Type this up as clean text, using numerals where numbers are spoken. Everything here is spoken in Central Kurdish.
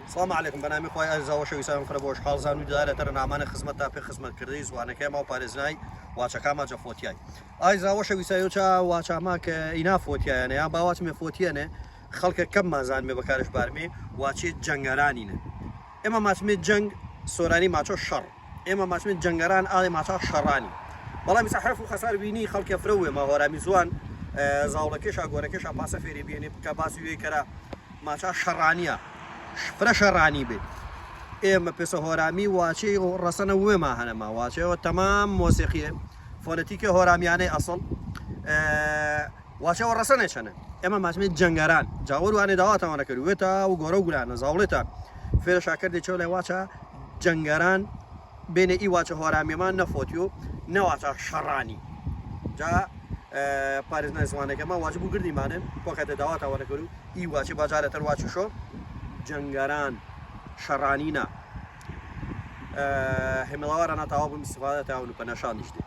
السلام عليكم بەنامی خۆی ئەزاوەشە ویسان خرە بۆش حاڵزان و دارە تەرە نامانە خزمەت تا پێ خزمەتکردی زوانەکەی ماو پارێزنای واچەکەمە جەفۆتیای ئایزاوەشە ویسایۆچە واچاماکە ئینا فۆتیایانە یا باواتمێ فۆتیەنێ خەڵکە کەم مازانمێ بەکارش بارمێ واچێت جەنگەرانینە ئێمە ماچمێت جەنگ سۆرانی ماچۆ شەڕ ئێمە ماچمێت جەنگەران ئاڵێ ماچا شەڕانی بەڵامی حرف و خەسار بینی خەڵکە فرەوێ ماهۆرامی زوان زاوڵەکەشا گۆرەکەشا پاسە فێری بێنێ بکە باسی وێ کەرا ماچا شەڕانیە فرە شەڕانی بێ ئێمە پێسە هۆرامی واچەی ڕەسەنە وێما هەنەما واچەوە تەمام مۆسیقیە فۆنەتیکە هۆرامیانەی ئەسڵ واچەوە ڕەسەنە چەنە ئێمە ماچمێت جەنگەران جاوەر وانێ داواتەوانە کردوێتە و گۆرە و گولانە زاوڵێتە فێرە شاکردی چۆ لە واچە جەنگەران بینێ ئی واچە هۆرامیەمان نەفۆتی و نەواچە شەڕانی جا پارێزنای زوانەکەمە واجب و گردیمانێ پۆکەتە داواتەوانە کرد و ئی واچی باجارەتەر واچی شۆ جەنگەران شەڕانینە هێمەڵاوارە ناتاوا بم استفادە تاون و پەنەشان نیشتێ